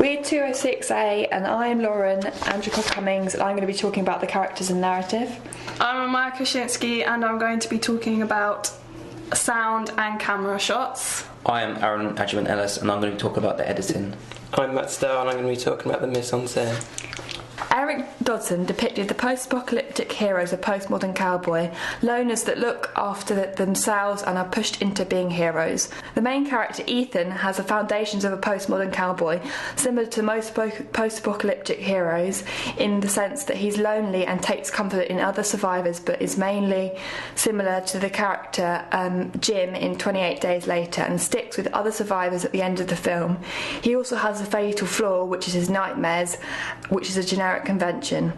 We're 206A and I'm Lauren Angelkov Cummings and I'm going to be talking about the characters and narrative. I'm Amaia Kurschinski and I'm going to be talking about sound and camera shots. I am Arran Agyeman-Ellis and I'm going to talk about the editing. I'm Starr and I'm going to be talking about the mise-en-scène. Eric Dodson depicted the post-apocalyptic heroes of postmodern cowboy, loners that look after themselves and are pushed into being heroes. The main character, Ethan, has the foundations of a postmodern cowboy, similar to most post-apocalyptic heroes in the sense that he's lonely and takes comfort in other survivors, but is mainly similar to the character Jim in 28 Days Later and sticks with other survivors at the end of the film. He also has a fatal flaw, which is his nightmares, which is a generic convention.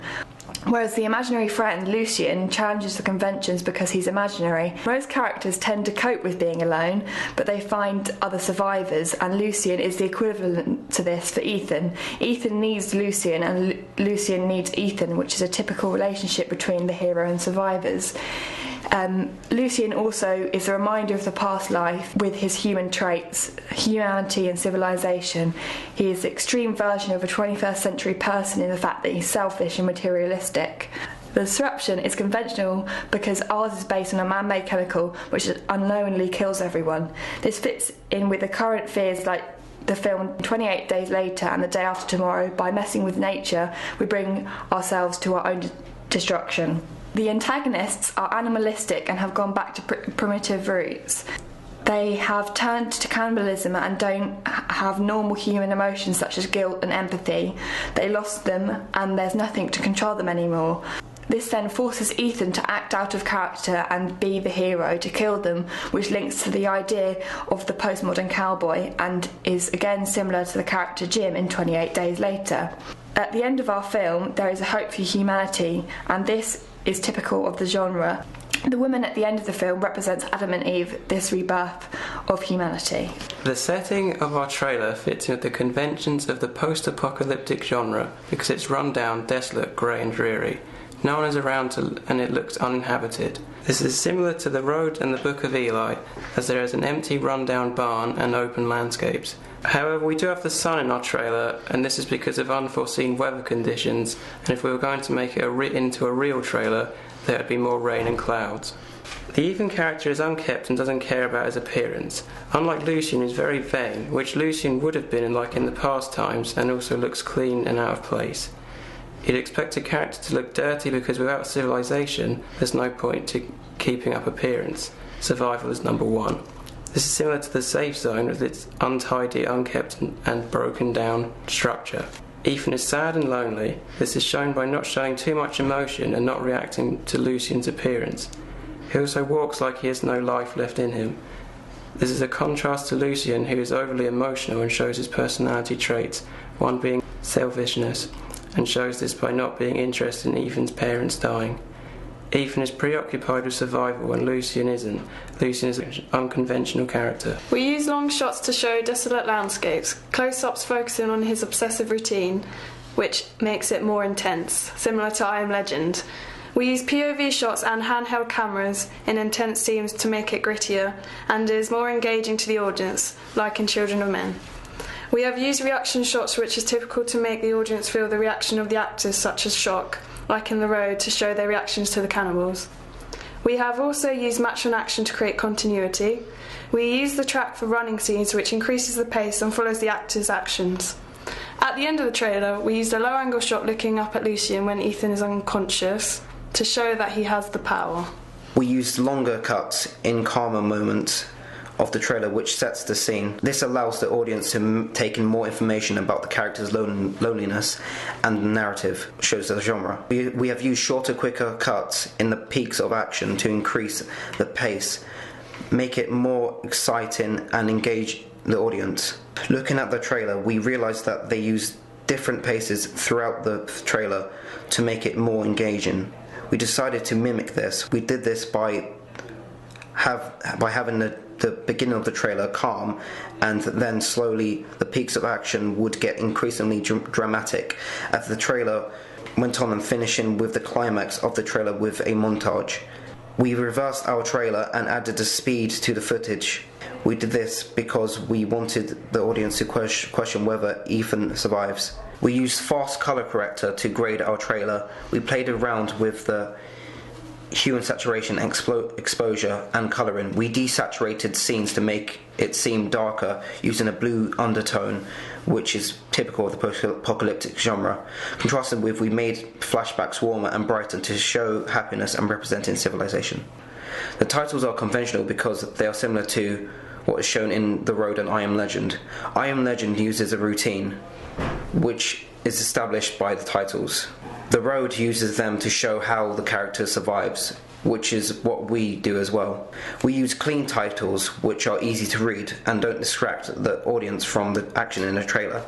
Whereas the imaginary friend, Lucien, challenges the conventions because he's imaginary. Most characters tend to cope with being alone, but they find other survivors, and Lucien is the equivalent to this for Ethan. Ethan needs Lucien, and Lucien needs Ethan, which is a typical relationship between the hero and survivors. Lucien also is a reminder of the past life with his human traits, humanity and civilization. He is the extreme version of a 21st century person in the fact that he's selfish and materialistic. The disruption is conventional because ours is based on a man-made chemical which unknowingly kills everyone. This fits in with the current fears like the film 28 Days Later and The Day After Tomorrow. By messing with nature, we bring ourselves to our own destruction. The antagonists are animalistic and have gone back to primitive roots. They have turned to cannibalism and don't have normal human emotions such as guilt and empathy. They lost them and there's nothing to control them anymore. This then forces Ethan to act out of character and be the hero, to kill them, which links to the idea of the postmodern cowboy and is again similar to the character Jim in 28 Days Later. At the end of our film, there is a hope for humanity, and this is typical of the genre. The woman at the end of the film represents Adam and Eve, this rebirth of humanity. The setting of our trailer fits in with the conventions of the post-apocalyptic genre because it's run down, desolate, grey and dreary. No one is around and it looks uninhabited. This is similar to The Road and the Book of Eli, as there is an empty run-down barn and open landscapes. However, we do have the sun in our trailer, and this is because of unforeseen weather conditions, and if we were going to make it into a real trailer, there would be more rain and clouds. The Ethan character is unkempt and doesn't care about his appearance. Unlike Lucien, who's very vain, which Lucien would have been in the past times, and also looks clean and out of place. You'd expect a character to look dirty because without civilization, there's no point to keeping up appearance. Survival is number one. This is similar to the safe zone with its untidy, unkept and broken down structure. Ethan is sad and lonely. This is shown by not showing too much emotion and not reacting to Lucien's appearance. He also walks like he has no life left in him. This is a contrast to Lucien, who is overly emotional and shows his personality traits, one being selfishness, and shows this by not being interested in Ethan's parents dying. Ethan is preoccupied with survival and Lucien isn't. Lucien is an unconventional character. We use long shots to show desolate landscapes, close-ups focusing on his obsessive routine, which makes it more intense, similar to I Am Legend. We use POV shots and handheld cameras in intense scenes to make it grittier and is more engaging to the audience, like in Children of Men. We have used reaction shots, which is typical to make the audience feel the reaction of the actors, such as shock, like in The Road, to show their reactions to the cannibals. We have also used match on action to create continuity. We use the track for running scenes, which increases the pace and follows the actors' actions. At the end of the trailer, we used a low-angle shot looking up at Lucien when Ethan is unconscious to show that he has the power. We used longer cuts in calmer moments of the trailer, which sets the scene. This allows the audience to take in more information about the character's loneliness, and the narrative shows the genre. We have used shorter, quicker cuts in the peaks of action to increase the pace, make it more exciting and engage the audience. Looking at the trailer, we realised that they used different paces throughout the trailer to make it more engaging. We decided to mimic this. We did this by having the beginning of the trailer calm, and then slowly the peaks of action would get increasingly dramatic as the trailer went on, and finishing with the climax of the trailer with a montage. We reversed our trailer and added the speed to the footage. We did this because we wanted the audience to question whether Ethan survives. We used fast colour corrector to grade our trailer. We played around with the hue and saturation, exposure and colouring. We desaturated scenes to make it seem darker using a blue undertone, which is typical of the post-apocalyptic genre. Contrasted with, we made flashbacks warmer and brighter to show happiness and representing civilization. The titles are conventional because they are similar to what is shown in The Road and I Am Legend. I Am Legend uses a routine, which is established by the titles. The Road uses them to show how the character survives, which is what we do as well. We use clean titles which are easy to read and don't distract the audience from the action in a trailer.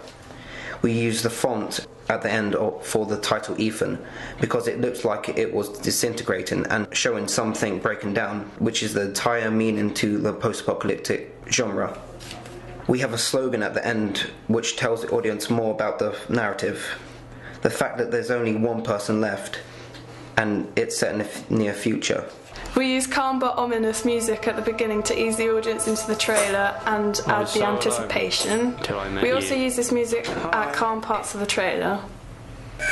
We use the font at the end for the title Ethan because it looks like it was disintegrating and showing something breaking down, which is the entire meaning to the post-apocalyptic genre. We have a slogan at the end which tells the audience more about the narrative. The fact that there's only one person left and it's set in the near future. We use calm but ominous music at the beginning to ease the audience into the trailer and add the anticipation. We also use this music at calm parts of the trailer.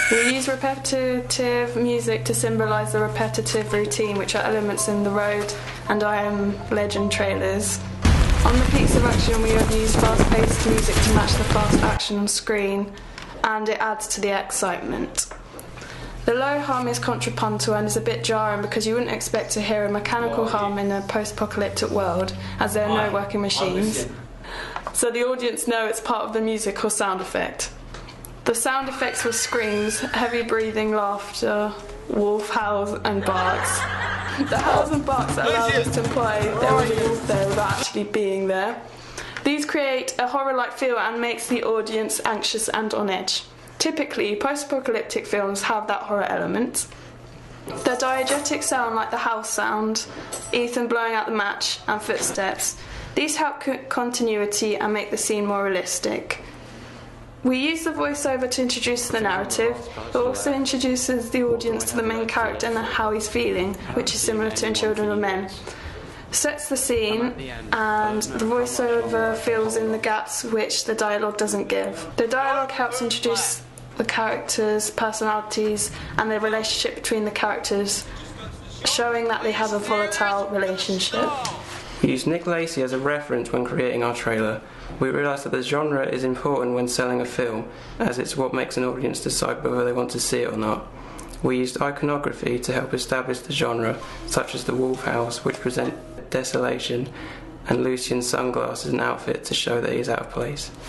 We use repetitive music to symbolise the repetitive routine, which are elements in The Road and I Am Legend trailers. On the peaks of action, we have used fast-paced music to match the fast action on screen, and it adds to the excitement. The low hum is contrapuntal and is a bit jarring because you wouldn't expect to hear a mechanical hum in a post-apocalyptic world, as there are no working machines. So the audience know it's part of the music or sound effect. The sound effects were screams, heavy breathing, laughter, wolf howls and barks. The howls and barks allow us to imply there was a wolf there without actually being there. These create a horror-like feel and makes the audience anxious and on edge. Typically, post-apocalyptic films have that horror element. The diegetic sound, like the house sound, Ethan blowing out the match, and footsteps. These help continuity and make the scene more realistic. We use the voiceover to introduce the narrative, but also introduces the audience to the main character and how he's feeling, which is similar to in Children of Men. Sets the scene, and the voiceover fills in the gaps which the dialogue doesn't give. The dialogue helps introduce the characters' personalities and the relationship between the characters, showing that they have a volatile relationship. We used Nick Lacey as a reference when creating our trailer. We realised that the genre is important when selling a film, as it's what makes an audience decide whether they want to see it or not. We used iconography to help establish the genre, such as the wolf house, which present desolation, and Lucian's sunglasses and outfit to show that he's out of place.